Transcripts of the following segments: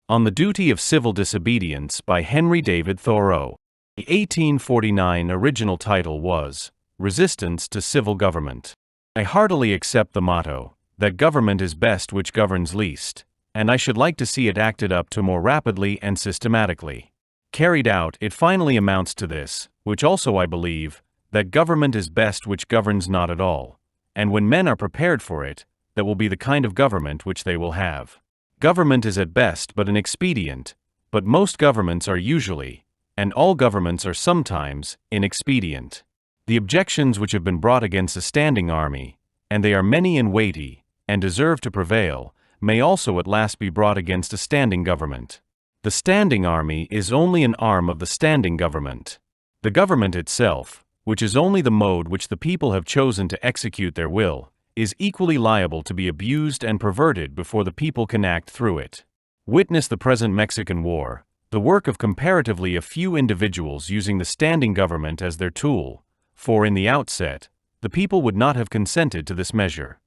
On the Duty of Civil Disobedience by Henry David Thoreau. The 1849 original title was Resistance to Civil Government. I heartily accept the motto, that government is best which governs least, and I should like to see it acted up to more rapidly and systematically. Carried out, it finally amounts to this, which also I believe, that government is best which governs not at all, and when men are prepared for it, that will be the kind of government which they will have. Government is at best but an expedient, but most governments are usually, and all governments are sometimes, inexpedient. The objections which have been brought against a standing army, and they are many and weighty, and deserve to prevail, may also at last be brought against a standing government. The standing army is only an arm of the standing government. The government itself, which is only the mode which the people have chosen to execute their will, is equally liable to be abused and perverted before the people can act through it. Witness the present Mexican War, the work of comparatively a few individuals using the standing government as their tool, for in the outset, the people would not have consented to this measure.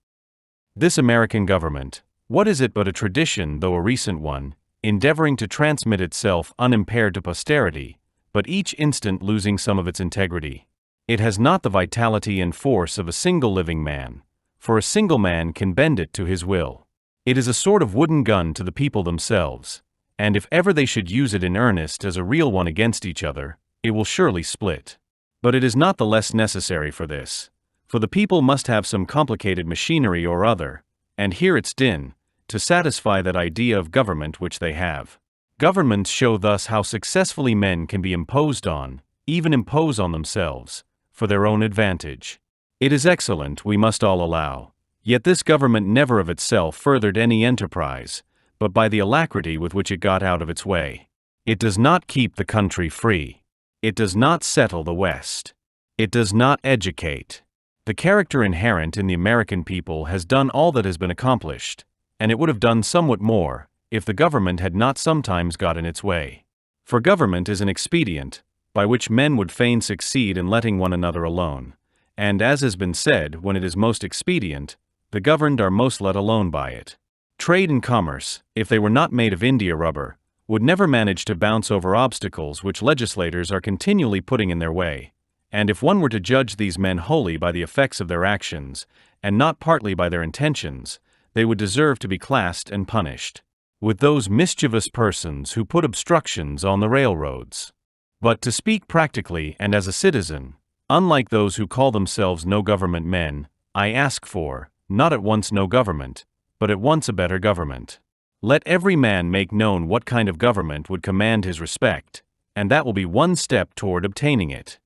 This American government, what is it but a tradition, though a recent one, endeavoring to transmit itself unimpaired to posterity, but each instant losing some of its integrity? It has not the vitality and force of a single living man, for a single man can bend it to his will. It is a sort of wooden gun to the people themselves, and if ever they should use it in earnest as a real one against each other, it will surely split. But it is not the less necessary for this, for the people must have some complicated machinery or other, and hear its din, to satisfy that idea of government which they have. Governments show thus how successfully men can be imposed on, even impose on themselves, for their own advantage. It is excellent, we must all allow, yet this government never of itself furthered any enterprise, but by the alacrity with which it got out of its way. It does not keep the country free. It does not settle the West. It does not educate. The character inherent in the American people has done all that has been accomplished, and it would have done somewhat more, if the government had not sometimes got in its way. For government is an expedient, by which men would fain succeed in letting one another alone. And as has been said, when it is most expedient, the governed are most let alone by it. Trade and commerce, if they were not made of India rubber, would never manage to bounce over obstacles which legislators are continually putting in their way, and if one were to judge these men wholly by the effects of their actions, and not partly by their intentions, they would deserve to be classed and punished with those mischievous persons who put obstructions on the railroads. But to speak practically and as a citizen, unlike those who call themselves no-government men, I ask for, not at once no government, but at once a better government. Let every man make known what kind of government would command his respect, and that will be one step toward obtaining it.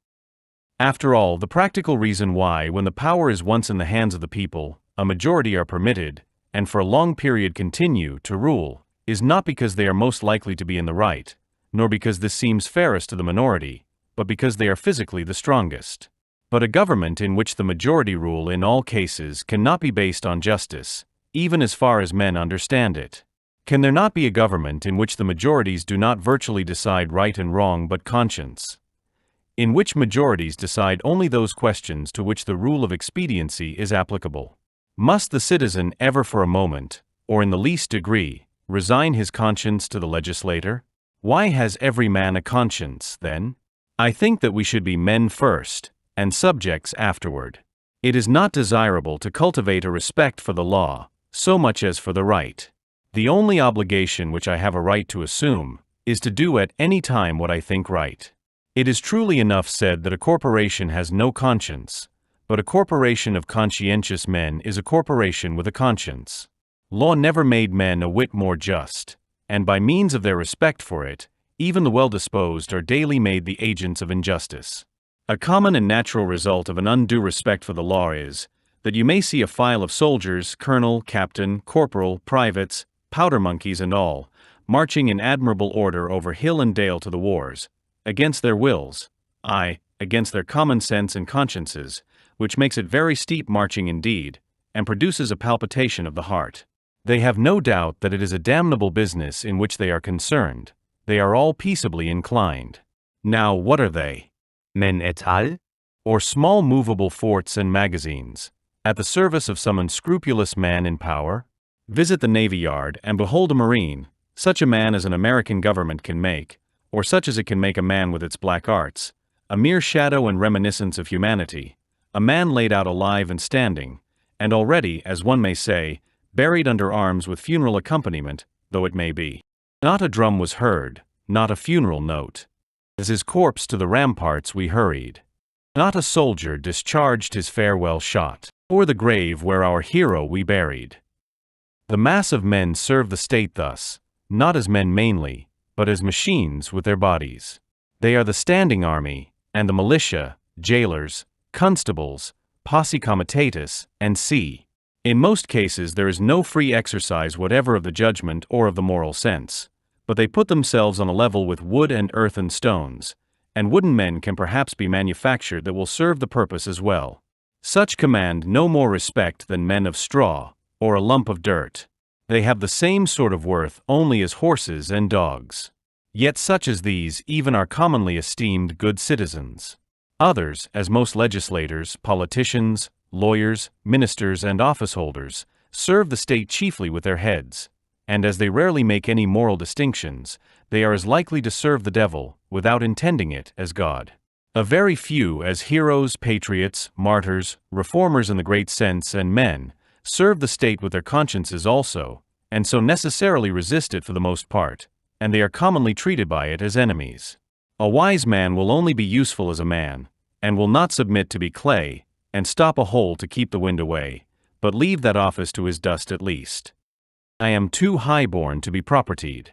After all, the practical reason why, when the power is once in the hands of the people, a majority are permitted, and for a long period continue, to rule, is not because they are most likely to be in the right, nor because this seems fairest to the minority, but because they are physically the strongest. But a government in which the majority rule in all cases cannot be based on justice, even as far as men understand it. Can there not be a government in which the majorities do not virtually decide right and wrong but conscience? In which majorities decide only those questions to which the rule of expediency is applicable? Must the citizen ever for a moment, or in the least degree, resign his conscience to the legislator? Why has every man a conscience, then? I think that we should be men first, and subjects afterward. It is not desirable to cultivate a respect for the law, so much as for the right. The only obligation which I have a right to assume, is to do at any time what I think right. It is truly enough said that a corporation has no conscience, but a corporation of conscientious men is a corporation with a conscience. Law never made men a whit more just, and by means of their respect for it, even the well-disposed are daily made the agents of injustice. A common and natural result of an undue respect for the law is, that you may see a file of soldiers, colonel, captain, corporal, privates, powder monkeys and all, marching in admirable order over hill and dale to the wars, against their wills, aye, against their common sense and consciences, which makes it very steep marching indeed, and produces a palpitation of the heart. They have no doubt that it is a damnable business in which they are concerned. They are all peaceably inclined. Now what are they? Men et al? Or small movable forts and magazines, at the service of some unscrupulous man in power? Visit the Navy Yard and behold a marine, such a man as an American government can make, or such as it can make a man with its black arts, a mere shadow and reminiscence of humanity, a man laid out alive and standing, and already, as one may say, buried under arms with funeral accompaniment, though it may be. Not a drum was heard, not a funeral note. As his corpse to the ramparts we hurried. Not a soldier discharged his farewell shot, or the grave where our hero we buried. The mass of men serve the state thus, not as men mainly, but as machines with their bodies. They are the standing army, and the militia, jailers, constables, posse comitatus, and c. In most cases there is no free exercise whatever of the judgment or of the moral sense, but they put themselves on a level with wood and earth and stones, and wooden men can perhaps be manufactured that will serve the purpose as well. Such command no more respect than men of straw, or a lump of dirt. They have the same sort of worth only as horses and dogs. Yet such as these even are commonly esteemed good citizens. Others, as most legislators, politicians, lawyers, ministers, and officeholders, serve the state chiefly with their heads, and as they rarely make any moral distinctions, they are as likely to serve the devil, without intending it, as God. A very few, as heroes, patriots, martyrs, reformers in the great sense, and men, serve the state with their consciences also, and so necessarily resist it for the most part, and they are commonly treated by it as enemies. A wise man will only be useful as a man, and will not submit to be clay, and stop a hole to keep the wind away, but leave that office to his dust at least. I am too high-born to be propertied,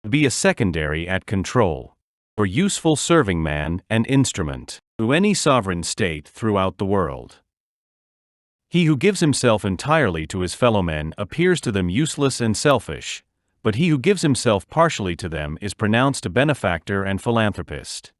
be a secondary at control, or useful serving man and instrument, to any sovereign state throughout the world. He who gives himself entirely to his fellow-men appears to them useless and selfish, but he who gives himself partially to them is pronounced a benefactor and philanthropist.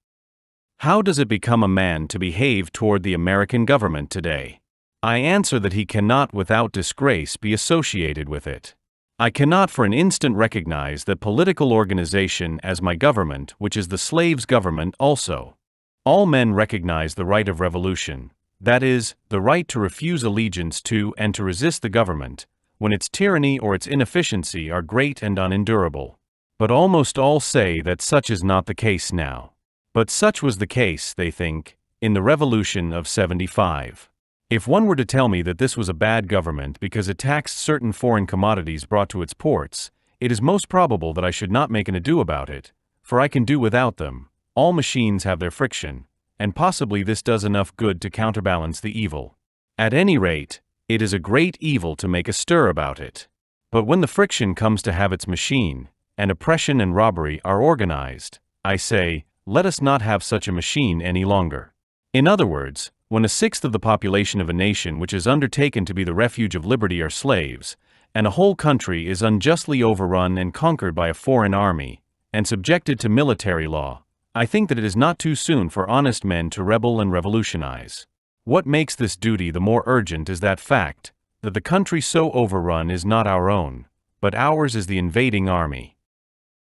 How does it become a man to behave toward the American government today? I answer that he cannot without disgrace be associated with it. I cannot for an instant recognize that political organization as my government, which is the slave's government also. All men recognize the right of revolution, that is, the right to refuse allegiance to and to resist the government, when its tyranny or its inefficiency are great and unendurable. But almost all say that such is not the case now. But such was the case, they think, in the Revolution of '75. If one were to tell me that this was a bad government because it taxed certain foreign commodities brought to its ports, it is most probable that I should not make an ado about it, for I can do without them. All machines have their friction, and possibly this does enough good to counterbalance the evil. At any rate, it is a great evil to make a stir about it. But when the friction comes to have its machine, and oppression and robbery are organized, I say, let us not have such a machine any longer. In other words, when a sixth of the population of a nation which is undertaken to be the refuge of liberty are slaves, and a whole country is unjustly overrun and conquered by a foreign army, and subjected to military law, I think that it is not too soon for honest men to rebel and revolutionize. What makes this duty the more urgent is that fact, that the country so overrun is not our own, but ours is the invading army.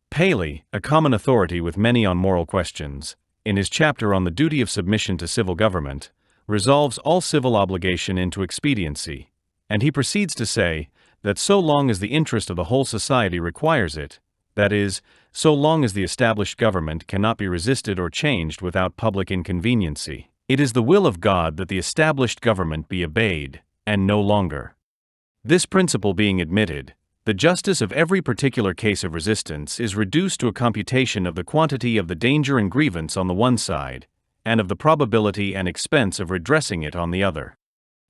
Paley, a common authority with many on moral questions, in his chapter on the duty of submission to civil government, resolves all civil obligation into expediency, and he proceeds to say that so long as the interest of the whole society requires it, that is, so long as the established government cannot be resisted or changed without public inconveniency, it is the will of God that the established government be obeyed, and no longer. This principle being admitted, the justice of every particular case of resistance is reduced to a computation of the quantity of the danger and grievance on the one side, and of the probability and expense of redressing it on the other.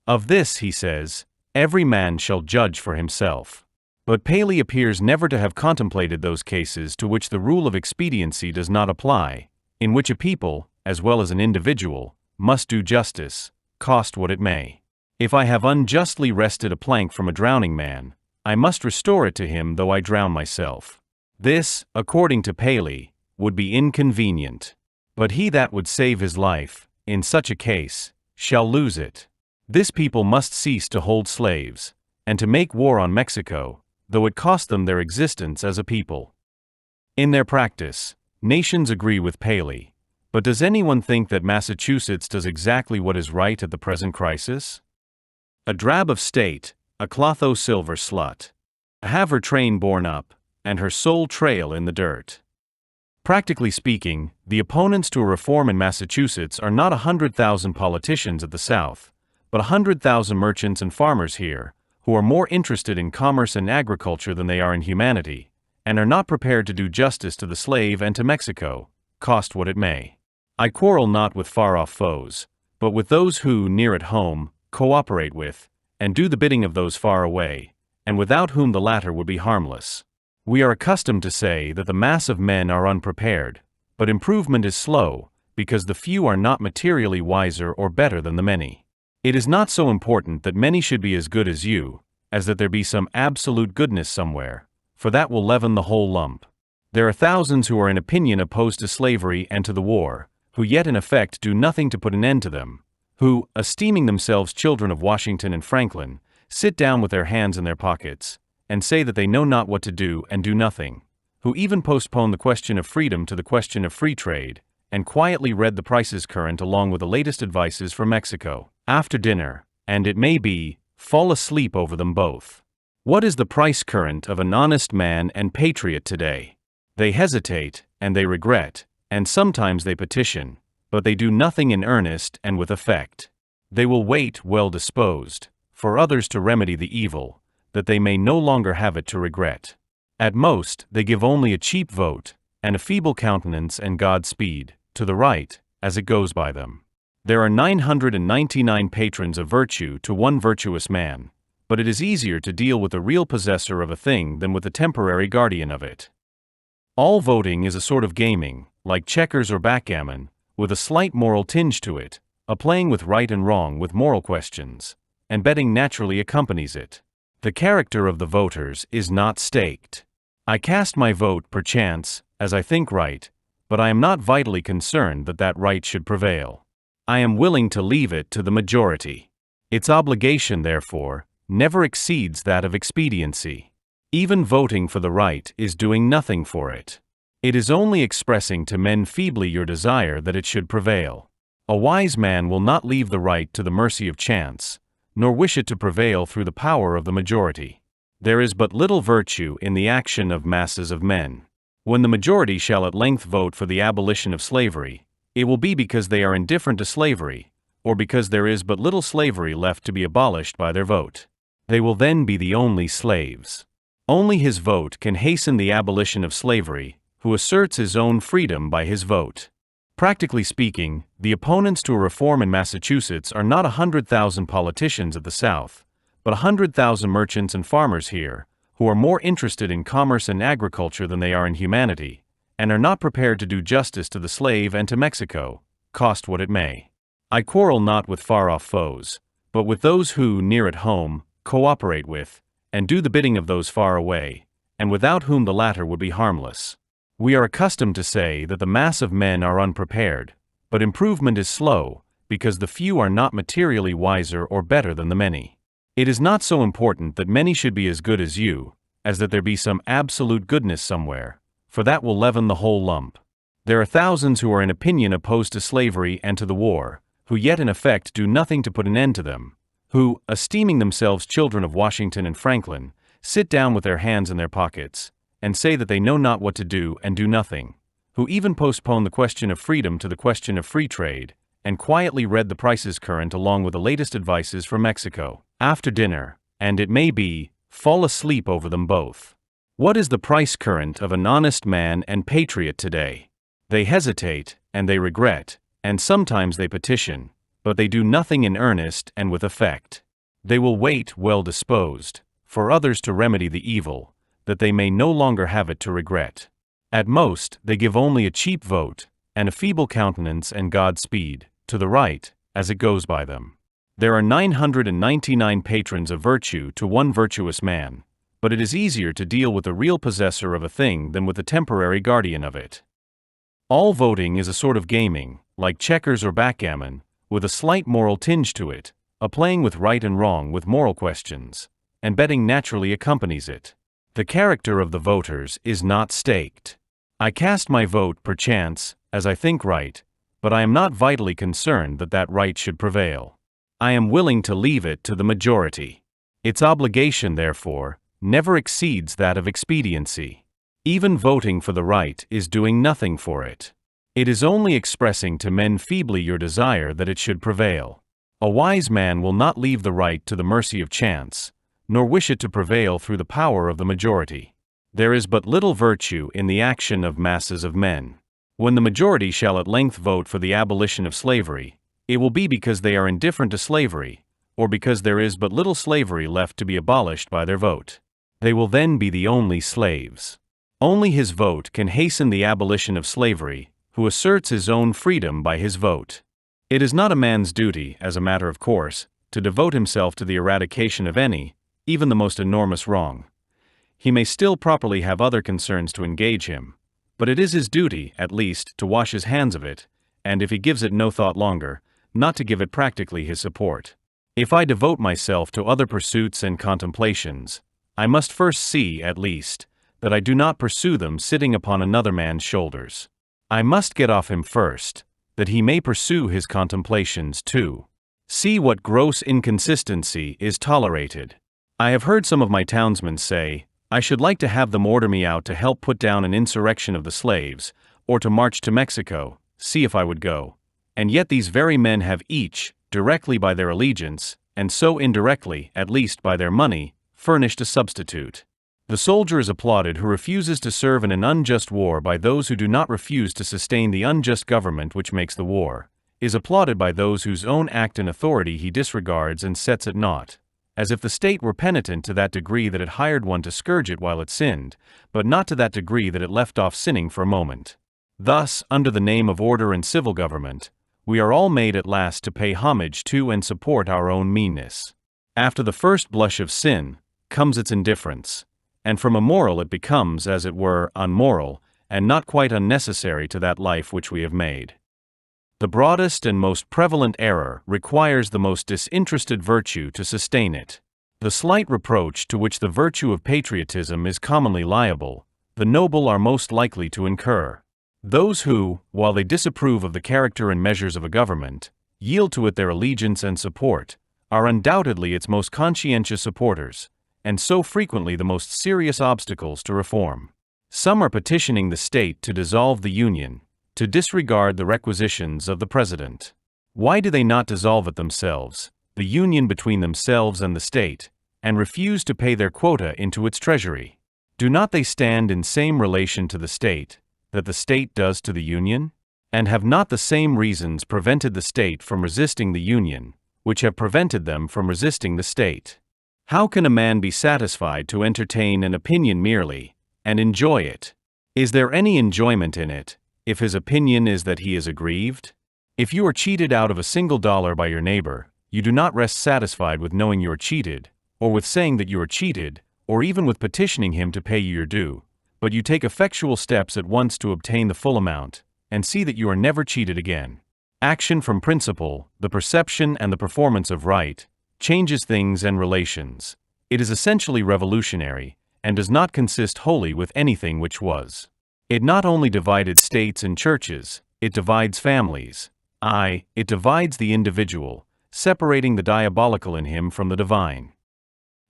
Of this, he says, every man shall judge for himself. But Paley appears never to have contemplated those cases to which the rule of expediency does not apply, in which a people, as well as an individual, must do justice, cost what it may. If I have unjustly wrested a plank from a drowning man, I must restore it to him though I drown myself. This, according to Paley, would be inconvenient. But he that would save his life, in such a case, shall lose it. This people must cease to hold slaves, and to make war on Mexico, though it cost them their existence as a people. In their practice, nations agree with Paley, but does anyone think that Massachusetts does exactly what is right at the present crisis? A drab of state, a clotho silver slut. Have her train borne up, and her sole trail in the dirt. Practically speaking, the opponents to a reform in Massachusetts are not 100,000 politicians at the South, but 100,000 merchants and farmers here, who are more interested in commerce and agriculture than they are in humanity, and are not prepared to do justice to the slave and to Mexico, cost what it may. I quarrel not with far-off foes, but with those who, near at home, cooperate with, and do the bidding of those far away, and without whom the latter would be harmless. We are accustomed to say that the mass of men are unprepared, but improvement is slow, because the few are not materially wiser or better than the many. It is not so important that many should be as good as you, as that there be some absolute goodness somewhere, for that will leaven the whole lump. There are thousands who are in opinion opposed to slavery and to the war, who yet in effect do nothing to put an end to them, who, esteeming themselves children of Washington and Franklin, sit down with their hands in their pockets, and say that they know not what to do and do nothing, who even postpone the question of freedom to the question of free trade, and quietly read the prices current along with the latest advices from Mexico, after dinner, and it may be, fall asleep over them both. What is the price current of an honest man and patriot today? They hesitate, and they regret, and sometimes they petition, but they do nothing in earnest and with effect. They will wait, well disposed, for others to remedy the evil, that they may no longer have it to regret. At most, they give only a cheap vote, and a feeble countenance and Godspeed, to the right, as it goes by them. There are 999 patrons of virtue to one virtuous man, but it is easier to deal with the real possessor of a thing than with the temporary guardian of it. All voting is a sort of gaming, like checkers or backgammon, with a slight moral tinge to it, a playing with right and wrong with moral questions, and betting naturally accompanies it. The character of the voters is not staked. I cast my vote perchance, as I think right, but I am not vitally concerned that that right should prevail. I am willing to leave it to the majority. Its obligation, therefore, never exceeds that of expediency. Even voting for the right is doing nothing for it. It is only expressing to men feebly your desire that it should prevail. A wise man will not leave the right to the mercy of chance, nor wish it to prevail through the power of the majority. There is but little virtue in the action of masses of men. When the majority shall at length vote for the abolition of slavery, it will be because they are indifferent to slavery, or because there is but little slavery left to be abolished by their vote. They will then be the only slaves. Only his vote can hasten the abolition of slavery, who asserts his own freedom by his vote. Practically speaking, the opponents to a reform in Massachusetts are not 100,000 politicians at the South, but 100,000 merchants and farmers here, who are more interested in commerce and agriculture than they are in humanity, and are not prepared to do justice to the slave and to Mexico, cost what it may. I quarrel not with far-off foes, but with those who, near at home, cooperate with, and do the bidding of those far away, and without whom the latter would be harmless. We are accustomed to say that the mass of men are unprepared, but improvement is slow, because the few are not materially wiser or better than the many. It is not so important that many should be as good as you, as that there be some absolute goodness somewhere, for that will leaven the whole lump. There are thousands who are in opinion opposed to slavery and to the war, who yet in effect do nothing to put an end to them, who, esteeming themselves children of Washington and Franklin, sit down with their hands in their pockets, and say that they know not what to do and do nothing, who even postpone the question of freedom to the question of free trade, and quietly read the prices current along with the latest advices from Mexico, after dinner, and it may be, fall asleep over them both. What is the price current of an honest man and patriot today? They hesitate, and they regret, and sometimes they petition, but they do nothing in earnest and with effect. They will wait, well disposed, for others to remedy the evil, that they may no longer have it to regret. At most, they give only a cheap vote, and a feeble countenance and Godspeed, to the right, as it goes by them. There are 999 patrons of virtue to one virtuous man, but it is easier to deal with the real possessor of a thing than with the temporary guardian of it. All voting is a sort of gaming, like checkers or backgammon, with a slight moral tinge to it, a playing with right and wrong with moral questions, and betting naturally accompanies it. The character of the voters is not staked. I cast my vote perchance, as I think right, but I am not vitally concerned that that right should prevail. I am willing to leave it to the majority. Its obligation, therefore, never exceeds that of expediency. Even voting for the right is doing nothing for it. It is only expressing to men feebly your desire that it should prevail. A wise man will not leave the right to the mercy of chance, nor wish it to prevail through the power of the majority. There is but little virtue in the action of masses of men. When the majority shall at length vote for the abolition of slavery, it will be because they are indifferent to slavery, or because there is but little slavery left to be abolished by their vote. They will then be the only slaves. Only his vote can hasten the abolition of slavery, who asserts his own freedom by his vote. It is not a man's duty, as a matter of course, to devote himself to the eradication of any, even the most enormous wrong. He may still properly have other concerns to engage him, but it is his duty, at least, to wash his hands of it, and if he gives it no thought longer, not to give it practically his support. If I devote myself to other pursuits and contemplations, I must first see, at least, that I do not pursue them sitting upon another man's shoulders. I must get off him first, that he may pursue his contemplations too. See what gross inconsistency is tolerated. I have heard some of my townsmen say, I should like to have them order me out to help put down an insurrection of the slaves, or to march to Mexico, see if I would go. And yet these very men have each, directly by their allegiance, and so indirectly, at least by their money, furnished a substitute. The soldier is applauded who refuses to serve in an unjust war by those who do not refuse to sustain the unjust government which makes the war, is applauded by those whose own act and authority he disregards and sets at naught, as if the state were penitent to that degree that it hired one to scourge it while it sinned, but not to that degree that it left off sinning for a moment. Thus, under the name of order and civil government, we are all made at last to pay homage to and support our own meanness. After the first blush of sin, comes its indifference, and from immoral it becomes, as it were, unmoral, and not quite unnecessary to that life which we have made. The broadest and most prevalent error requires the most disinterested virtue to sustain it. The slight reproach to which the virtue of patriotism is commonly liable, the noble are most likely to incur. Those who, while they disapprove of the character and measures of a government, yield to it their allegiance and support, are undoubtedly its most conscientious supporters, and so frequently the most serious obstacles to reform. Some are petitioning the state to dissolve the Union, to disregard the requisitions of the President. Why do they not dissolve it themselves, the union between themselves and the state, and refuse to pay their quota into its treasury? Do not they stand in same relation to the state that the state does to the Union? And have not the same reasons prevented the state from resisting the Union, which have prevented them from resisting the state? How can a man be satisfied to entertain an opinion merely, and enjoy it? Is there any enjoyment in it, if his opinion is that he is aggrieved? If you are cheated out of a single dollar by your neighbor, you do not rest satisfied with knowing you are cheated, or with saying that you are cheated, or even with petitioning him to pay you your due, but you take effectual steps at once to obtain the full amount, and see that you are never cheated again. Action from principle, the perception and the performance of right, changes things and relations. It is essentially revolutionary, and does not consist wholly with anything which was. It not only divided states and churches, it divides families. Aye, it divides the individual, separating the diabolical in him from the divine.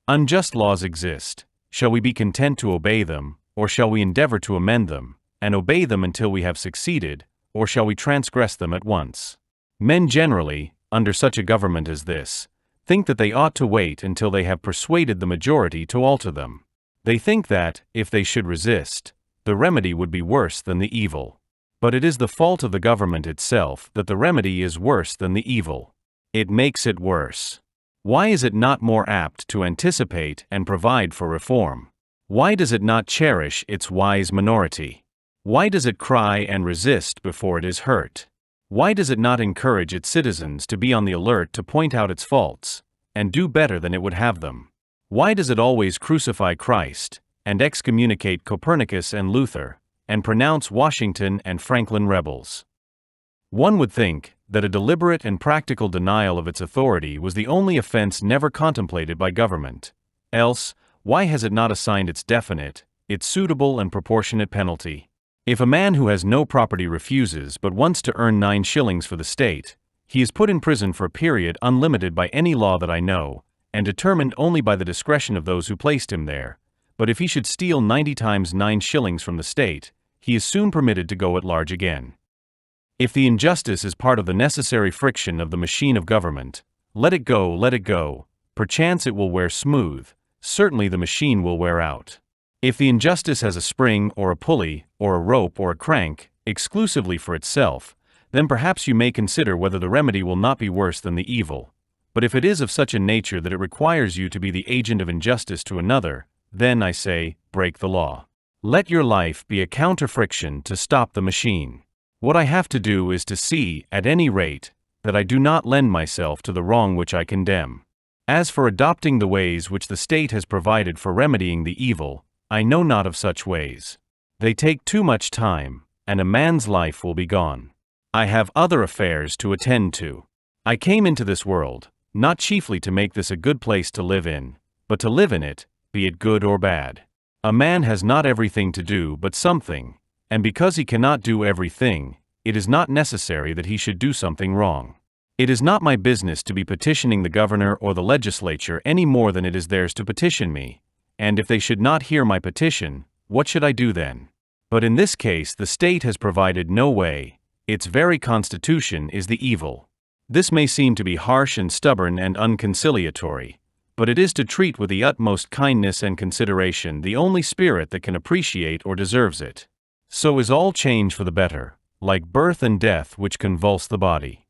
Unjust laws exist. Shall we be content to obey them, or shall we endeavor to amend them, and obey them until we have succeeded, or shall we transgress them at once? Men generally, under such a government as this, think that they ought to wait until they have persuaded the majority to alter them. They think that, if they should resist, the remedy would be worse than the evil. But it is the fault of the government itself that the remedy is worse than the evil. It makes it worse. Why is it not more apt to anticipate and provide for reform? Why does it not cherish its wise minority? Why does it cry and resist before it is hurt? Why does it not encourage its citizens to be on the alert to point out its faults, and do better than it would have them? Why does it always crucify Christ, and excommunicate Copernicus and Luther, and pronounce Washington and Franklin rebels? One would think that a deliberate and practical denial of its authority was the only offense never contemplated by government. Else, why has it not assigned its definite, its suitable and proportionate penalty? If a man who has no property refuses but wants to earn 9 shillings for the state, he is put in prison for a period unlimited by any law that I know, and determined only by the discretion of those who placed him there, But if he should steal 90 times 9 shillings from the state, he is soon permitted to go at large again. If the injustice is part of the necessary friction of the machine of government, let it go, let it go. Perchance it will wear smooth, certainly the machine will wear out. If the injustice has a spring or a pulley or a rope or a crank, exclusively for itself, then perhaps you may consider whether the remedy will not be worse than the evil. But if it is of such a nature that it requires you to be the agent of injustice to another, then, I say, break the law. Let your life be a counter-friction to stop the machine. What I have to do is to see, at any rate, that I do not lend myself to the wrong which I condemn. As for adopting the ways which the state has provided for remedying the evil, I know not of such ways. They take too much time, and a man's life will be gone. I have other affairs to attend to. I came into this world, not chiefly to make this a good place to live in, but to live in it, be it good or bad. A man has not everything to do but something, and because he cannot do everything, it is not necessary that he should do something wrong. It is not my business to be petitioning the governor or the legislature any more than it is theirs to petition me, and if they should not hear my petition, what should I do then? But in this case the state has provided no way, its very constitution is the evil. This may seem to be harsh and stubborn and unconciliatory, but it is to treat with the utmost kindness and consideration the only spirit that can appreciate or deserves it. So is all change for the better, like birth and death which convulse the body.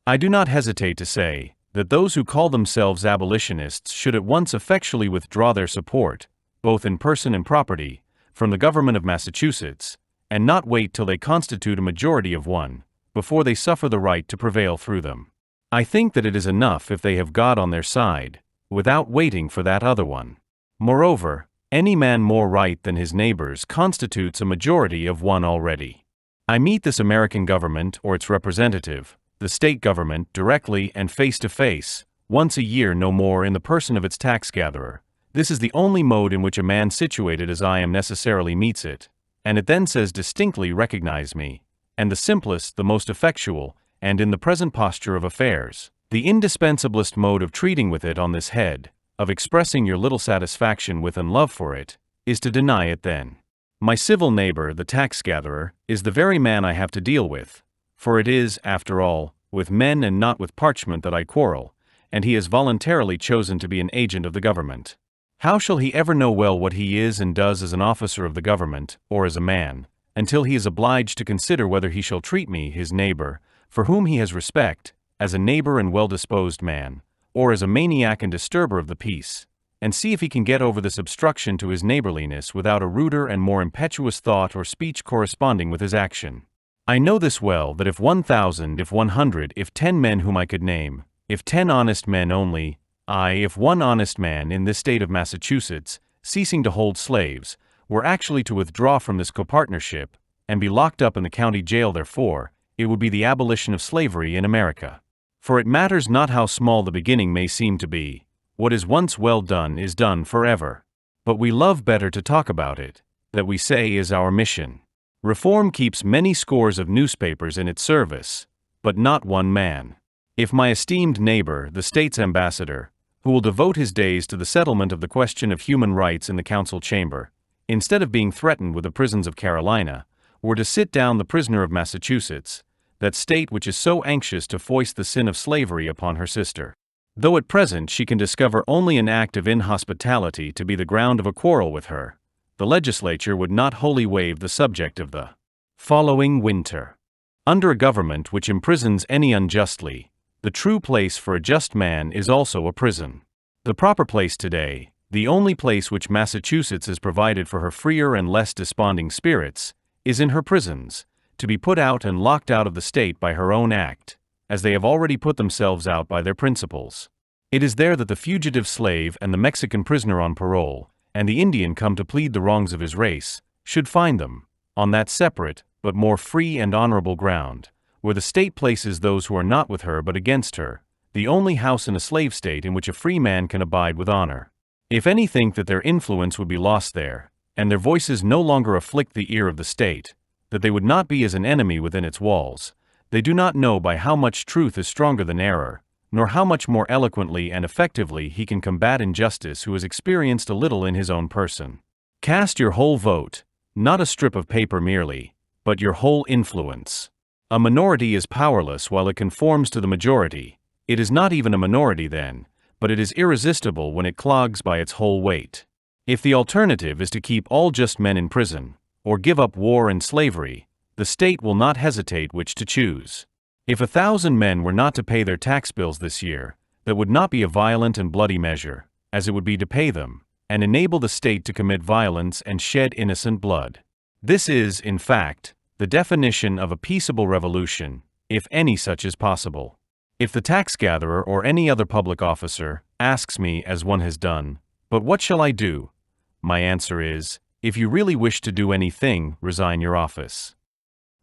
I do not hesitate to say that those who call themselves abolitionists should at once effectually withdraw their support, both in person and property, from the government of Massachusetts, and not wait till they constitute a majority of one, before they suffer the right to prevail through them. I think that it is enough if they have God on their side, without waiting for that other one. Moreover, any man more right than his neighbors constitutes a majority of one already. I meet this American government or its representative, the state government, directly and face to face, once a year no more, in the person of its tax gatherer. This is the only mode in which a man situated as I am necessarily meets it, and it then says distinctly, recognize me, and the simplest, the most effectual, and in the present posture of affairs, the indispensablest mode of treating with it on this head, of expressing your little satisfaction with and love for it, is to deny it then. My civil neighbor, the tax gatherer, is the very man I have to deal with, for it is, after all, with men and not with parchment that I quarrel, and he has voluntarily chosen to be an agent of the government. How shall he ever know well what he is and does as an officer of the government, or as a man, until he is obliged to consider whether he shall treat me, his neighbor, for whom he has respect, as a neighbor and well-disposed man, or as a maniac and disturber of the peace, and see if he can get over this obstruction to his neighborliness without a ruder and more impetuous thought or speech corresponding with his action. I know this well, that if 1,000, if 100, if 10 men whom I could name, if 10 honest men only, if 1 honest man in this state of Massachusetts, ceasing to hold slaves, were actually to withdraw from this copartnership, and be locked up in the county jail therefore, it would be the abolition of slavery in America. For it matters not how small the beginning may seem to be, what is once well done is done forever. But we love better to talk about it, that we say is our mission. Reform keeps many scores of newspapers in its service, but not one man. If my esteemed neighbor, the state's ambassador, who will devote his days to the settlement of the question of human rights in the council chamber, instead of being threatened with the prisons of Carolina, were to sit down the prisoner of Massachusetts, that state which is so anxious to foist the sin of slavery upon her sister, though at present she can discover only an act of inhospitality to be the ground of a quarrel with her, the legislature would not wholly waive the subject of the following winter. Under a government which imprisons any unjustly, the true place for a just man is also a prison. The proper place today, the only place which Massachusetts has provided for her freer and less desponding spirits, is in her prisons, to be put out and locked out of the state by her own act, as they have already put themselves out by their principles. It is there that the fugitive slave and the Mexican prisoner on parole, and the Indian come to plead the wrongs of his race, should find them, on that separate, but more free and honorable ground, where the state places those who are not with her but against her, the only house in a slave state in which a free man can abide with honor. If any think that their influence would be lost there, and their voices no longer afflict the ear of the state, that they would not be as an enemy within its walls, they do not know by how much truth is stronger than error, nor how much more eloquently and effectively he can combat injustice who has experienced a little in his own person. Cast your whole vote, not a strip of paper merely, but your whole influence. A minority is powerless while it conforms to the majority. It is not even a minority then, but it is irresistible when it clogs by its whole weight. If the alternative is to keep all just men in prison, or give up war and slavery, the state will not hesitate which to choose. If 1,000 men were not to pay their tax bills this year, that would not be a violent and bloody measure, as it would be to pay them, and enable the state to commit violence and shed innocent blood. This is, in fact, the definition of a peaceable revolution, if any such is possible. If the tax gatherer or any other public officer asks me, as one has done, "But what shall I do?" my answer is, if you really wish to do anything, resign your office.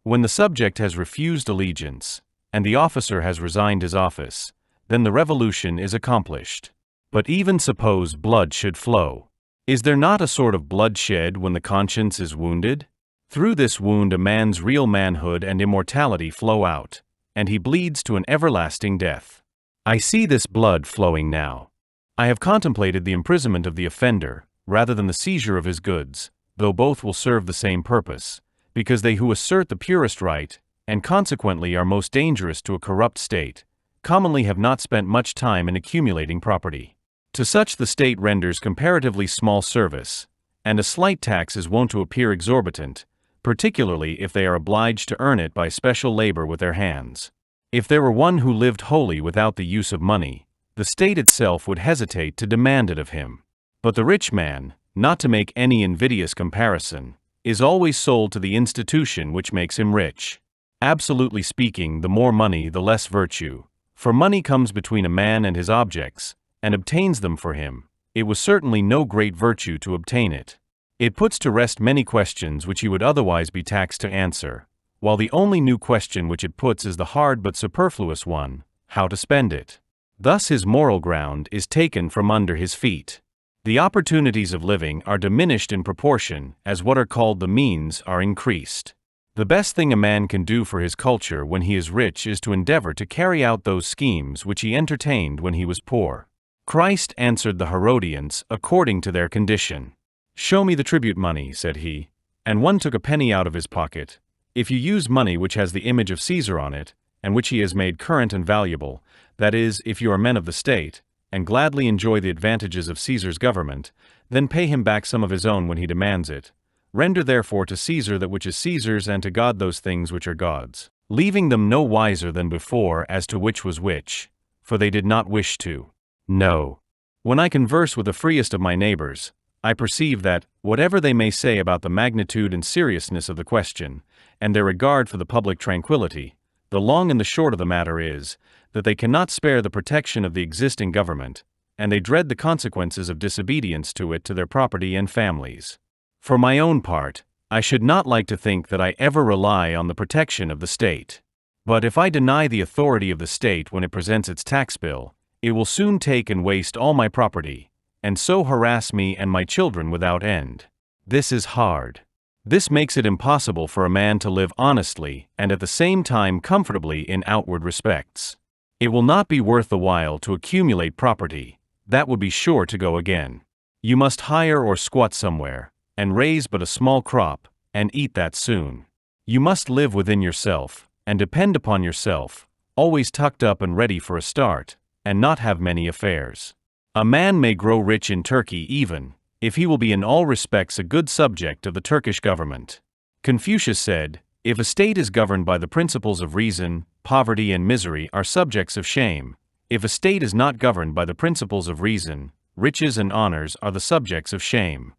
When the subject has refused allegiance, and the officer has resigned his office, then the revolution is accomplished. But even suppose blood should flow. Is there not a sort of blood shed when the conscience is wounded? Through this wound a man's real manhood and immortality flow out, and he bleeds to an everlasting death. I see this blood flowing now. I have contemplated the imprisonment of the offender, rather than the seizure of his goods, though both will serve the same purpose, because they who assert the purest right, and consequently are most dangerous to a corrupt state, commonly have not spent much time in accumulating property. To such the state renders comparatively small service, and a slight tax is wont to appear exorbitant, particularly if they are obliged to earn it by special labor with their hands. If there were one who lived wholly without the use of money, the state itself would hesitate to demand it of him. But the rich man, not to make any invidious comparison, is always sold to the institution which makes him rich. Absolutely speaking, the more money, the less virtue, for money comes between a man and his objects, and obtains them for him. It was certainly no great virtue to obtain it. It puts to rest many questions which he would otherwise be taxed to answer, while the only new question which it puts is the hard but superfluous one, how to spend it. Thus his moral ground is taken from under his feet. The opportunities of living are diminished in proportion as what are called the means are increased. The best thing a man can do for his culture when he is rich is to endeavor to carry out those schemes which he entertained when he was poor. Christ answered the Herodians according to their condition. "Show me the tribute money," said he, and one took a penny out of his pocket. If you use money which has the image of Caesar on it, and which he has made current and valuable, that is, if you are men of the state, and gladly enjoy the advantages of Caesar's government, then pay him back some of his own when he demands it. Render therefore to Caesar that which is Caesar's, and to God those things which are God's, leaving them no wiser than before as to which was which, for they did not wish to know. When I converse with the freest of my neighbors, I perceive that, whatever they may say about the magnitude and seriousness of the question, and their regard for the public tranquility, the long and the short of the matter is, that they cannot spare the protection of the existing government, and they dread the consequences of disobedience to it to their property and families. For my own part, I should not like to think that I ever rely on the protection of the state. But if I deny the authority of the state when it presents its tax bill, it will soon take and waste all my property, and so harass me and my children without end. This is hard. This makes it impossible for a man to live honestly and at the same time comfortably in outward respects. It will not be worth the while to accumulate property, that would be sure to go again. You must hire or squat somewhere, and raise but a small crop, and eat that soon. You must live within yourself, and depend upon yourself, always tucked up and ready for a start, and not have many affairs. A man may grow rich in Turkey even, if he will be in all respects a good subject of the Turkish government. Confucius said, "If a state is governed by the principles of reason, poverty and misery are subjects of shame. If a state is not governed by the principles of reason, riches and honors are the subjects of shame."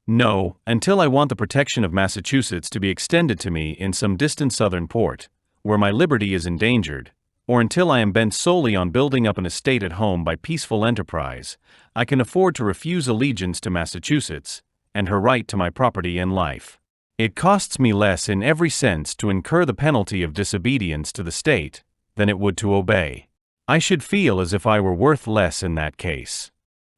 No, until I want the protection of Massachusetts to be extended to me in some distant southern port, where my liberty is endangered, or until I am bent solely on building up an estate at home by peaceful enterprise, I can afford to refuse allegiance to Massachusetts, and her right to my property and life. It costs me less in every sense to incur the penalty of disobedience to the state than it would to obey. I should feel as if I were worth less in that case.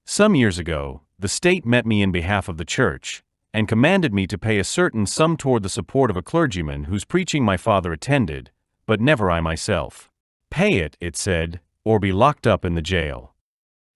Some years ago, the state met me in behalf of the church, and commanded me to pay a certain sum toward the support of a clergyman whose preaching my father attended, but never I myself. "Pay it," it said, or be locked up in the jail.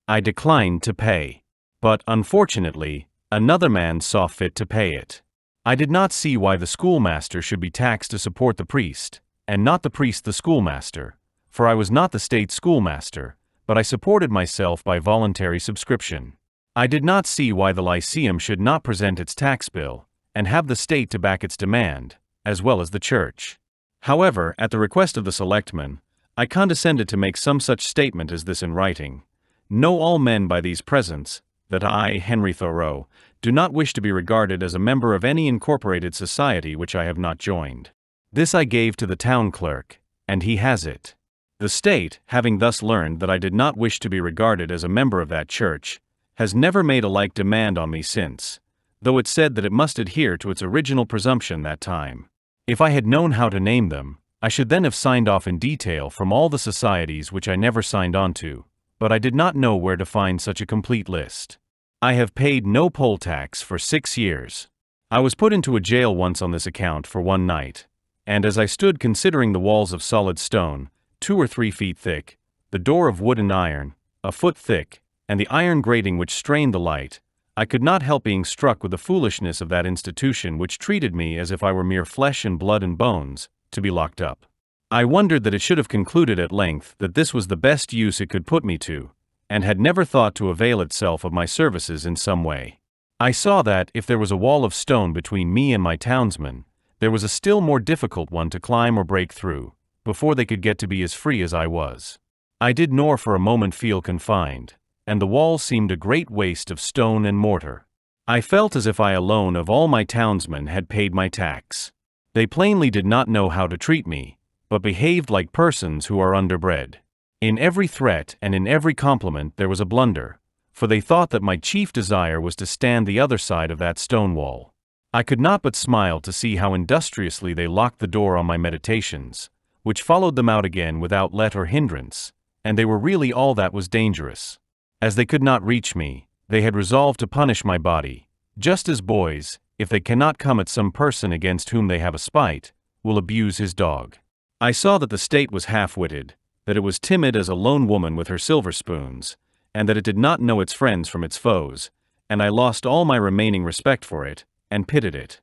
I declined to pay. But, unfortunately, another man saw fit to pay it. I did not see why the schoolmaster should be taxed to support the priest, and not the priest the schoolmaster, for I was not the state schoolmaster, but I supported myself by voluntary subscription. I did not see why the Lyceum should not present its tax bill, and have the state to back its demand, as well as the church. However, at the request of the selectmen, I condescended to make some such statement as this in writing. Know all men by these presents, that I, Henry Thoreau, do not wish to be regarded as a member of any incorporated society which I have not joined. This I gave to the town clerk, and he has it. The state, having thus learned that I did not wish to be regarded as a member of that church, has never made a like demand on me since, though it said that it must adhere to its original presumption that time. If I had known how to name them, I should then have signed off in detail from all the societies which I never signed on to, but I did not know where to find such a complete list. I have paid no poll tax for 6 years. I was put into a jail once on this account for one night, and as I stood considering the walls of solid stone, 2 or 3 feet thick, the door of wood and iron, a foot thick, and the iron grating which strained the light, I could not help being struck with the foolishness of that institution which treated me as if I were mere flesh and blood and bones, to be locked up. I wondered that it should have concluded at length that this was the best use it could put me to, and had never thought to avail itself of my services in some way. I saw that, if there was a wall of stone between me and my townsmen, there was a still more difficult one to climb or break through, before they could get to be as free as I was. I did nor for a moment feel confined, and the wall seemed a great waste of stone and mortar. I felt as if I alone of all my townsmen had paid my tax. They plainly did not know how to treat me, but behaved like persons who are underbred. In every threat and in every compliment there was a blunder, for they thought that my chief desire was to stand the other side of that stone wall. I could not but smile to see how industriously they locked the door on my meditations, which followed them out again without let or hindrance, and they were really all that was dangerous. As they could not reach me, they had resolved to punish my body, just as boys, if they cannot come at some person against whom they have a spite, will abuse his dog. I saw that the state was half-witted, that it was timid as a lone woman with her silver spoons, and that it did not know its friends from its foes, and I lost all my remaining respect for it, and pitied it.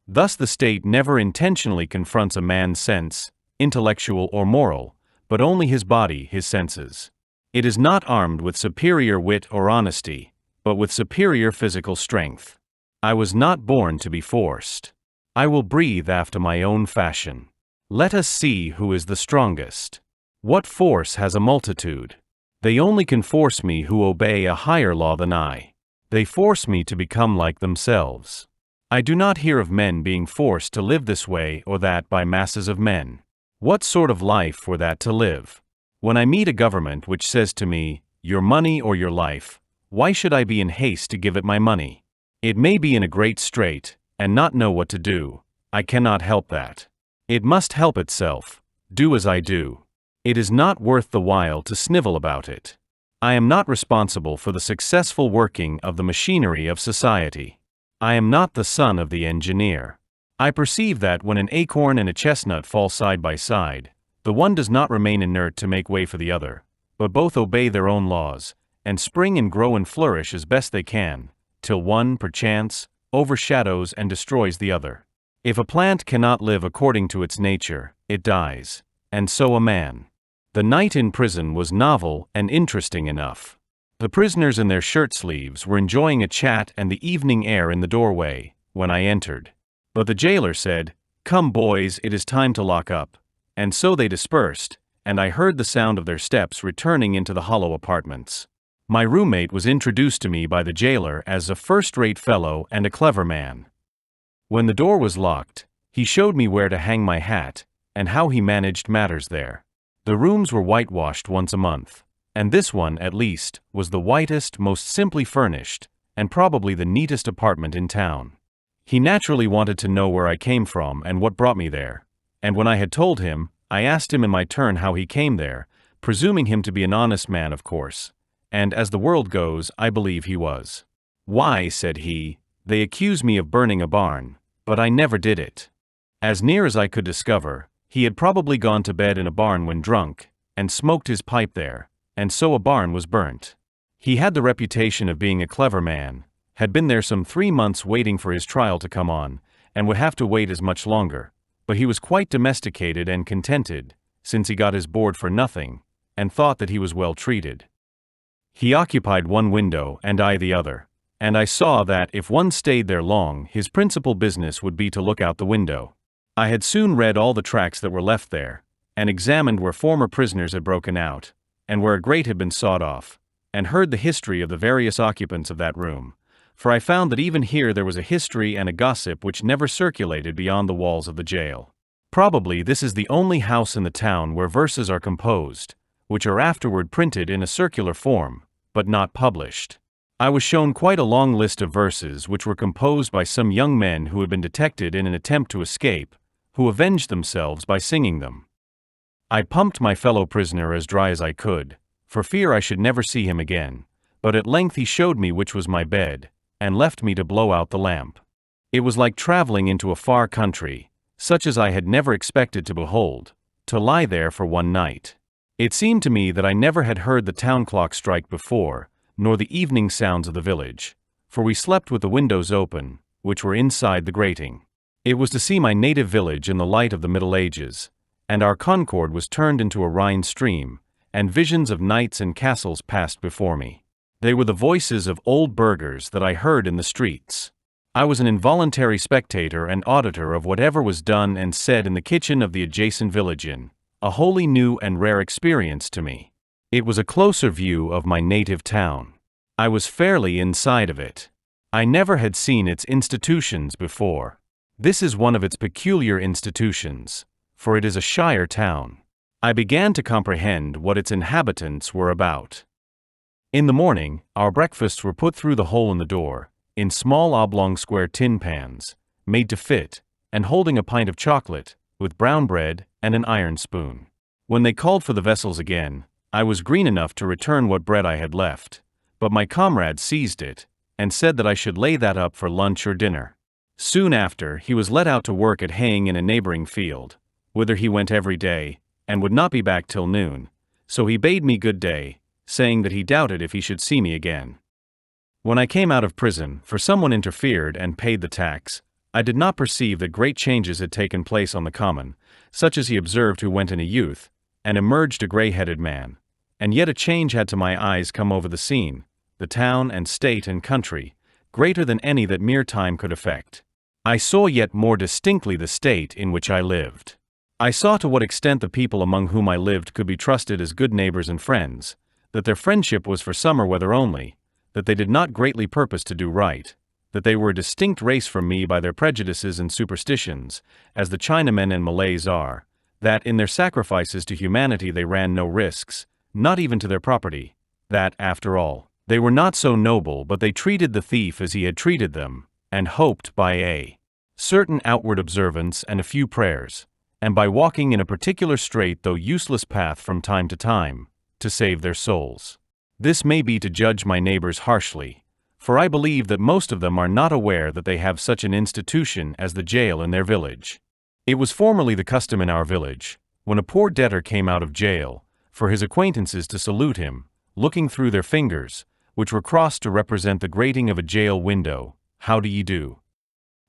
Thus the state never intentionally confronts a man's sense, intellectual or moral, but only his body, his senses. It is not armed with superior wit or honesty, but with superior physical strength. I was not born to be forced. I will breathe after my own fashion. Let us see who is the strongest. What force has a multitude? They only can force me who obey a higher law than I. They force me to become like themselves. I do not hear of men being forced to live this way or that by masses of men. What sort of life were that to live? When I meet a government which says to me, your money or your life, why should I be in haste to give it my money? It may be in a great strait, and not know what to do. I cannot help that. It must help itself. Do as I do. It is not worth the while to snivel about it. I am not responsible for the successful working of the machinery of society. I am not the son of the engineer. I perceive that when an acorn and a chestnut fall side by side, the one does not remain inert to make way for the other, but both obey their own laws, and spring and grow and flourish as best they can, till one, perchance, overshadows and destroys the other. If a plant cannot live according to its nature, it dies, and so a man. The night in prison was novel and interesting enough. The prisoners in their shirt sleeves were enjoying a chat and the evening air in the doorway, when I entered. But the jailer said, "Come, boys, it is time to lock up." And so they dispersed, and I heard the sound of their steps returning into the hollow apartments. My roommate was introduced to me by the jailer as a first-rate fellow and a clever man. When the door was locked, he showed me where to hang my hat, and how he managed matters there. The rooms were whitewashed once a month, and this one, at least, was the whitest, most simply furnished, and probably the neatest apartment in town. He naturally wanted to know where I came from and what brought me there, and when I had told him, I asked him in my turn how he came there, presuming him to be an honest man, of course, and as the world goes, I believe he was. "Why," said he, "they accuse me of burning a barn, but I never did it." As near as I could discover, he had probably gone to bed in a barn when drunk, and smoked his pipe there, and so a barn was burnt. He had the reputation of being a clever man, had been there some 3 months waiting for his trial to come on, and would have to wait as much longer, but he was quite domesticated and contented, since he got his board for nothing, and thought that he was well treated. He occupied one window and I the other, and I saw that if one stayed there long, his principal business would be to look out the window. I had soon read all the tracks that were left there, and examined where former prisoners had broken out, and where a grate had been sawed off, and heard the history of the various occupants of that room, for I found that even here there was a history and a gossip which never circulated beyond the walls of the jail. Probably this is the only house in the town where verses are composed, which are afterward printed in a circular form, but not published. I was shown quite a long list of verses which were composed by some young men who had been detected in an attempt to escape, who avenged themselves by singing them. I pumped my fellow prisoner as dry as I could, for fear I should never see him again, but at length he showed me which was my bed, and left me to blow out the lamp. It was like traveling into a far country, such as I had never expected to behold, to lie there for one night. It seemed to me that I never had heard the town clock strike before, nor the evening sounds of the village, for we slept with the windows open, which were inside the grating. It was to see my native village in the light of the Middle Ages, and our concord was turned into a Rhine stream, and visions of knights and castles passed before me. They were the voices of old burghers that I heard in the streets. I was an involuntary spectator and auditor of whatever was done and said in the kitchen of the adjacent village inn, a wholly new and rare experience to me. It was a closer view of my native town. I was fairly inside of it. I never had seen its institutions before. This is one of its peculiar institutions, for it is a shire town. I began to comprehend what its inhabitants were about. In the morning, our breakfasts were put through the hole in the door, in small oblong square tin pans, made to fit, and holding a pint of chocolate, with brown bread and an iron spoon. When they called for the vessels again, I was green enough to return what bread I had left, but my comrade seized it, and said that I should lay that up for lunch or dinner. Soon after, he was let out to work at haying in a neighboring field, whither he went every day, and would not be back till noon, so he bade me good day, saying that he doubted if he should see me again. When I came out of prison, for someone interfered and paid the tax, I did not perceive that great changes had taken place on the common, such as he observed who went in a youth, and emerged a grey-headed man. And yet a change had to my eyes come over the scene, the town and state and country, greater than any that mere time could effect. I saw yet more distinctly the state in which I lived. I saw to what extent the people among whom I lived could be trusted as good neighbors and friends, that their friendship was for summer weather only, that they did not greatly purpose to do right, that they were a distinct race from me by their prejudices and superstitions, as the Chinamen and Malays are, that in their sacrifices to humanity they ran no risks, not even to their property, that, after all, they were not so noble but they treated the thief as he had treated them, and hoped by a certain outward observance and a few prayers, and by walking in a particular straight though useless path from time to time, to save their souls. This may be to judge my neighbors harshly, for I believe that most of them are not aware that they have such an institution as the jail in their village. It was formerly the custom in our village, when a poor debtor came out of jail, for his acquaintances to salute him, looking through their fingers, which were crossed to represent the grating of a jail window, "How do ye do?"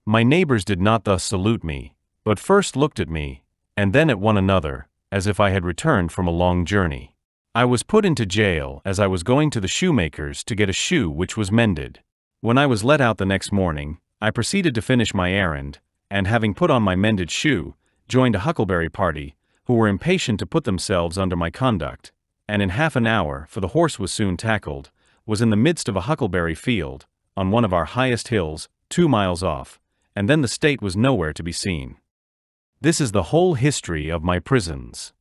My neighbors did not thus salute me, but first looked at me, and then at one another, as if I had returned from a long journey. I was put into jail as I was going to the shoemaker's to get a shoe which was mended. When I was let out the next morning, I proceeded to finish my errand, and having put on my mended shoe, joined a huckleberry party, who were impatient to put themselves under my conduct, and in half an hour, for the horse was soon tackled, was in the midst of a huckleberry field, on one of our highest hills, 2 miles off, and then the state was nowhere to be seen. This is the whole history of my prisons.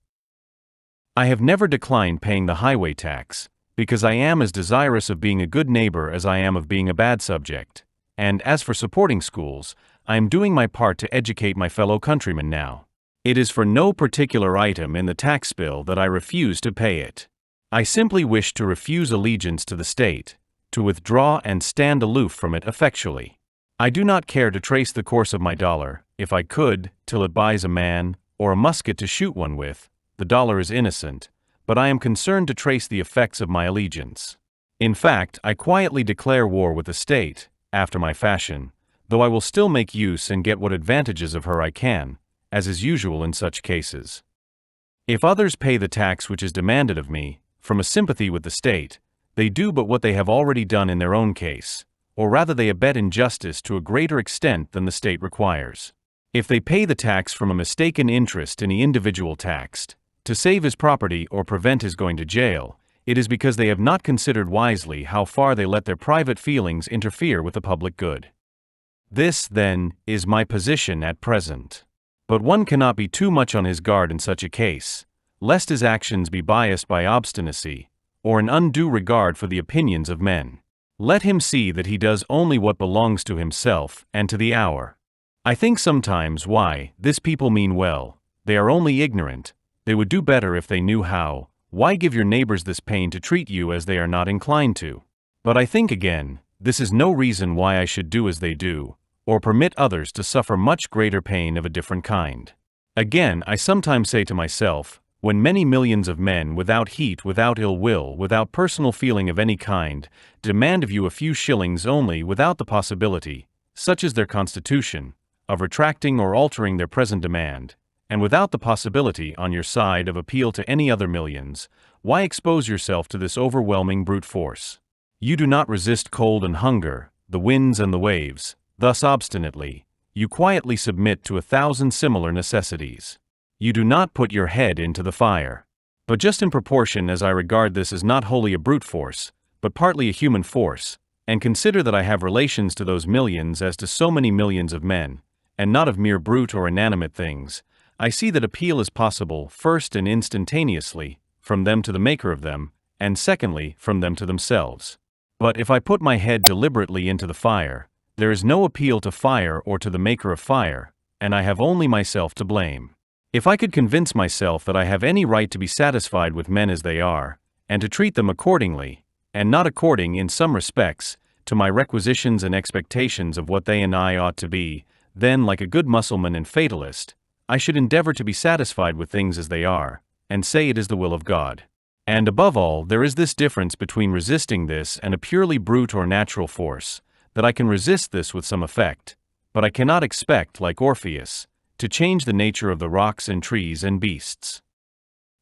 I have never declined paying the highway tax, because I am as desirous of being a good neighbor as I am of being a bad subject, and as for supporting schools, I am doing my part to educate my fellow countrymen now. It is for no particular item in the tax bill that I refuse to pay it. I simply wish to refuse allegiance to the state, to withdraw and stand aloof from it effectually. I do not care to trace the course of my dollar, if I could, till it buys a man, or a musket to shoot one with. The dollar is innocent, but I am concerned to trace the effects of my allegiance. In fact, I quietly declare war with the state, after my fashion, though I will still make use and get what advantages of her I can, as is usual in such cases. If others pay the tax which is demanded of me, from a sympathy with the state, they do but what they have already done in their own case, or rather they abet injustice to a greater extent than the state requires. If they pay the tax from a mistaken interest in the individual taxed, to save his property or prevent his going to jail, it is because they have not considered wisely how far they let their private feelings interfere with the public good. This, then, is my position at present. But one cannot be too much on his guard in such a case, lest his actions be biased by obstinacy, or an undue regard for the opinions of men. Let him see that he does only what belongs to himself and to the hour. I think sometimes, why, this people mean well, they are only ignorant, they would do better if they knew how. Why give your neighbors this pain to treat you as they are not inclined to? But I think again, this is no reason why I should do as they do, or permit others to suffer much greater pain of a different kind. Again, I sometimes say to myself, when many millions of men without heat, without ill will, without personal feeling of any kind, demand of you a few shillings only without the possibility, such is their constitution, of retracting or altering their present demand, and without the possibility on your side of appeal to any other millions, why expose yourself to this overwhelming brute force? You do not resist cold and hunger, the winds and the waves, thus obstinately, you quietly submit to 1,000 similar necessities. You do not put your head into the fire. But just in proportion as I regard this as not wholly a brute force, but partly a human force, and consider that I have relations to those millions as to so many millions of men, and not of mere brute or inanimate things, I see that appeal is possible first and instantaneously, from them to the maker of them, and secondly, from them to themselves. But if I put my head deliberately into the fire, there is no appeal to fire or to the maker of fire, and I have only myself to blame. If I could convince myself that I have any right to be satisfied with men as they are, and to treat them accordingly, and not according, in some respects, to my requisitions and expectations of what they and I ought to be, then, like a good Mussulman and fatalist, I should endeavor to be satisfied with things as they are, and say it is the will of God. And above all, there is this difference between resisting this and a purely brute or natural force, that I can resist this with some effect, but I cannot expect, like Orpheus, to change the nature of the rocks and trees and beasts.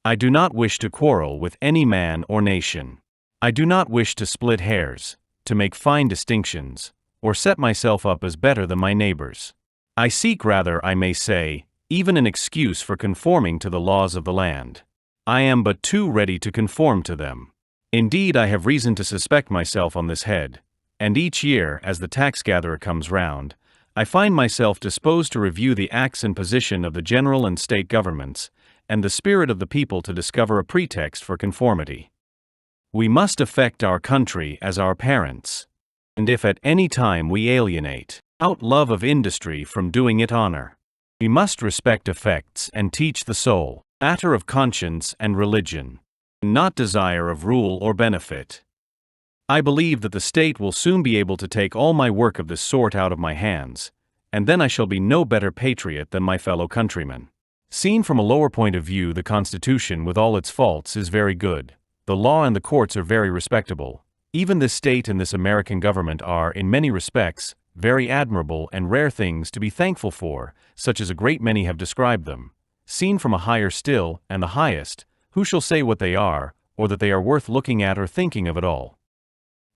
I do not wish to quarrel with any man or nation. I do not wish to split hairs, to make fine distinctions, or set myself up as better than my neighbors. I seek rather, I may say, even an excuse for conforming to the laws of the land. I am but too ready to conform to them. Indeed, I have reason to suspect myself on this head, and each year, as the tax-gatherer comes round, I find myself disposed to review the acts and position of the general and state governments, and the spirit of the people to discover a pretext for conformity. We must affect our country as our parents, and if at any time we alienate out love of industry from doing it honor, we must respect effects and teach the soul matter of conscience and religion, not desire of rule or benefit. I believe that the state will soon be able to take all my work of this sort out of my hands, and then I shall be no better patriot than my fellow countrymen. Seen from a lower point of view, the Constitution, with all its faults, is very good. The law and the courts are very respectable. Even this state and this American government are, in many respects, very admirable and rare things to be thankful for, such as a great many have described them. Seen from a higher still, and the highest, who shall say what they are, or that they are worth looking at or thinking of at all?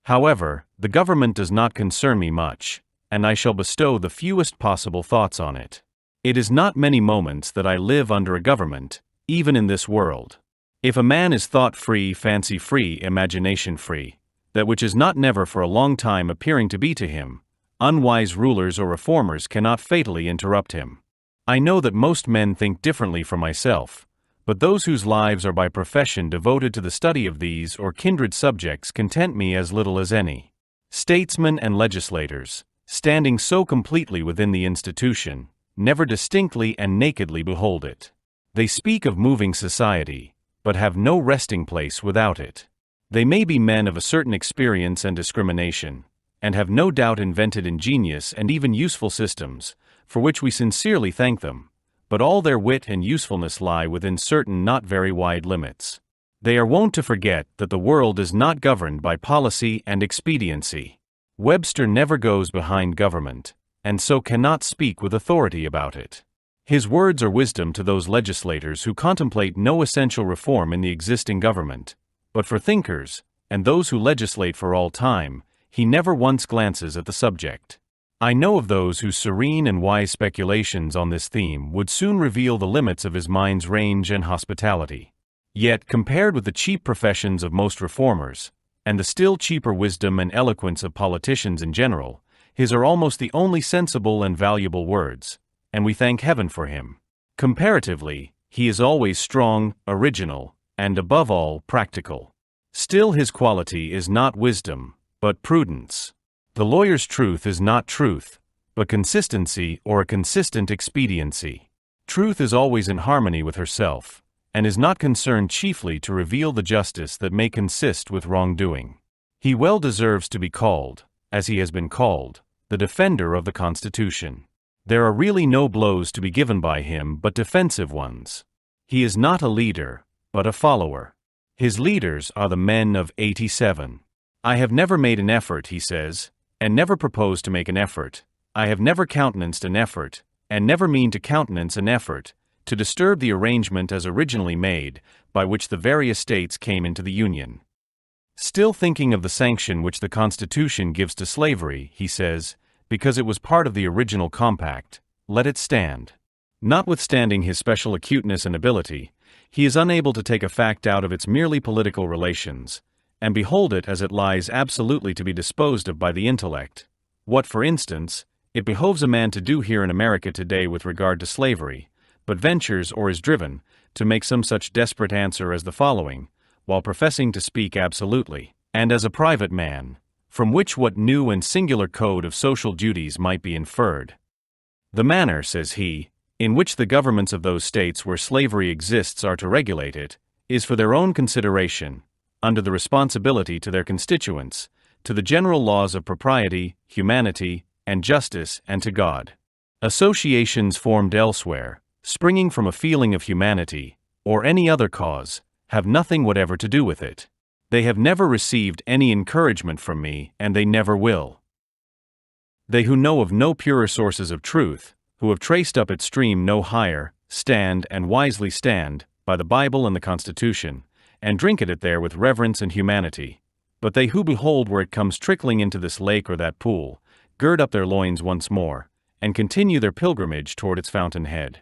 However, the government does not concern me much, and I shall bestow the fewest possible thoughts on it. It is not many moments that I live under a government, even in this world. If a man is thought-free, fancy-free, imagination-free, that which is not never for a long time appearing to be to him, unwise rulers or reformers cannot fatally interrupt him. I know that most men think differently from myself, but those whose lives are by profession devoted to the study of these or kindred subjects content me as little as any. Statesmen and legislators, standing so completely within the institution, never distinctly and nakedly behold it. They speak of moving society, but have no resting place without it. They may be men of a certain experience and discrimination, and have no doubt invented ingenious and even useful systems, for which we sincerely thank them, but all their wit and usefulness lie within certain not very wide limits. They are wont to forget that the world is not governed by policy and expediency. Webster never goes behind government, and so cannot speak with authority about it. His words are wisdom to those legislators who contemplate no essential reform in the existing government, but for thinkers, and those who legislate for all time, he never once glances at the subject. I know of those whose serene and wise speculations on this theme would soon reveal the limits of his mind's range and hospitality. Yet, compared with the cheap professions of most reformers, and the still cheaper wisdom and eloquence of politicians in general, his are almost the only sensible and valuable words, and we thank heaven for him. Comparatively, he is always strong, original, and above all, practical. Still his quality is not wisdom, but prudence. The lawyer's truth is not truth, but consistency or a consistent expediency. Truth is always in harmony with herself, and is not concerned chiefly to reveal the justice that may consist with wrongdoing. He well deserves to be called, as he has been called, the defender of the Constitution. There are really no blows to be given by him but defensive ones. He is not a leader, but a follower. His leaders are the men of '87. I have never made an effort, he says, and never propose to make an effort. I have never countenanced an effort, and never mean to countenance an effort, to disturb the arrangement as originally made, by which the various states came into the Union. Still thinking of the sanction which the Constitution gives to slavery, he says, because it was part of the original compact, let it stand. Notwithstanding his special acuteness and ability, he is unable to take a fact out of its merely political relations, and behold it as it lies absolutely to be disposed of by the intellect. What, for instance, it behoves a man to do here in America today with regard to slavery, but ventures or is driven to make some such desperate answer as the following, while professing to speak absolutely, and as a private man, from which what new and singular code of social duties might be inferred. The manner, says he, in which the governments of those states where slavery exists are to regulate it, is for their own consideration, under the responsibility to their constituents, to the general laws of propriety, humanity, and justice, and to God. Associations formed elsewhere, springing from a feeling of humanity, or any other cause, have nothing whatever to do with it. They have never received any encouragement from me, and they never will. They who know of no purer sources of truth, who have traced up its stream no higher, stand and wisely stand, by the Bible and the Constitution, and drink at it there with reverence and humanity. But they who behold where it comes trickling into this lake or that pool, gird up their loins once more, and continue their pilgrimage toward its fountainhead.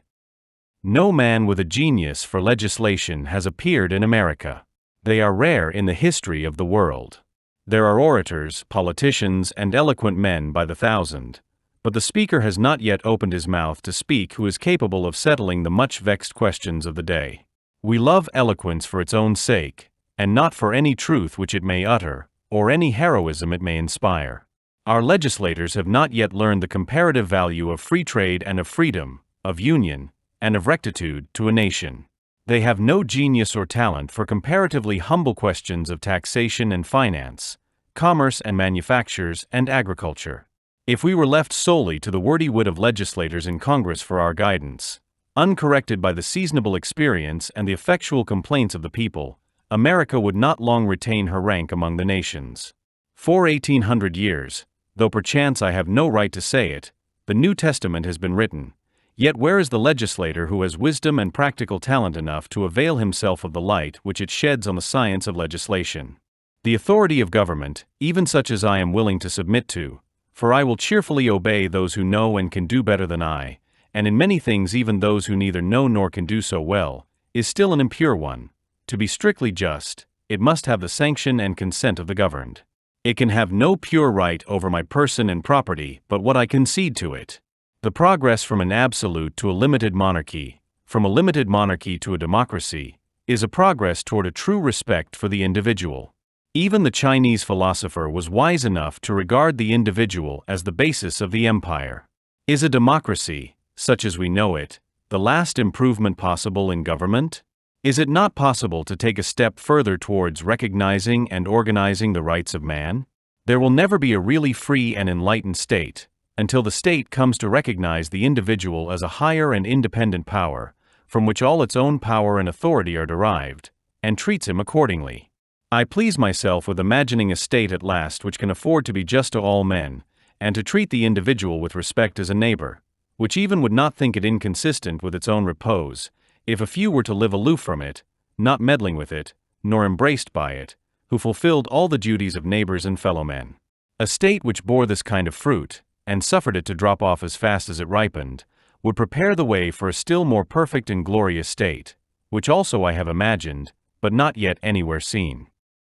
No man with a genius for legislation has appeared in America. They are rare in the history of the world. There are orators, politicians, and eloquent men by the thousand, but the speaker has not yet opened his mouth to speak who is capable of settling the much vexed questions of the day. We love eloquence for its own sake, and not for any truth which it may utter, or any heroism it may inspire. Our legislators have not yet learned the comparative value of free trade and of freedom, of union, and of rectitude to a nation. They have no genius or talent for comparatively humble questions of taxation and finance, commerce and manufactures and agriculture. If we were left solely to the wordy wit of legislators in Congress for our guidance, uncorrected by the seasonable experience and the effectual complaints of the people, America would not long retain her rank among the nations. For 1800 years, though perchance I have no right to say it, the New Testament has been written. Yet where is the legislator who has wisdom and practical talent enough to avail himself of the light which it sheds on the science of legislation? The authority of government, even such as I am willing to submit to, for I will cheerfully obey those who know and can do better than I, and in many things even those who neither know nor can do so well, is still an impure one. To be strictly just, it must have the sanction and consent of the governed. It can have no pure right over my person and property but what I concede to it. The progress from an absolute to a limited monarchy, from a limited monarchy to a democracy, is a progress toward a true respect for the individual. Even the Chinese philosopher was wise enough to regard the individual as the basis of the empire. Is a democracy, such as we know it, the last improvement possible in government? Is it not possible to take a step further towards recognizing and organizing the rights of man? There will never be a really free and enlightened state until the state comes to recognize the individual as a higher and independent power, from which all its own power and authority are derived, and treats him accordingly. I please myself with imagining a state at last which can afford to be just to all men, and to treat the individual with respect as a neighbor, which even would not think it inconsistent with its own repose, if a few were to live aloof from it, not meddling with it, nor embraced by it, who fulfilled all the duties of neighbors and fellow men. A state which bore this kind of fruit, and suffered it to drop off as fast as it ripened, would prepare the way for a still more perfect and glorious state, which also I have imagined, but not yet anywhere seen.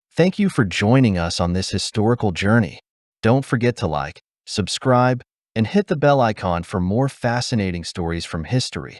Thank you for joining us on this historical journey. Don't forget to like, subscribe, and hit the bell icon for more fascinating stories from history.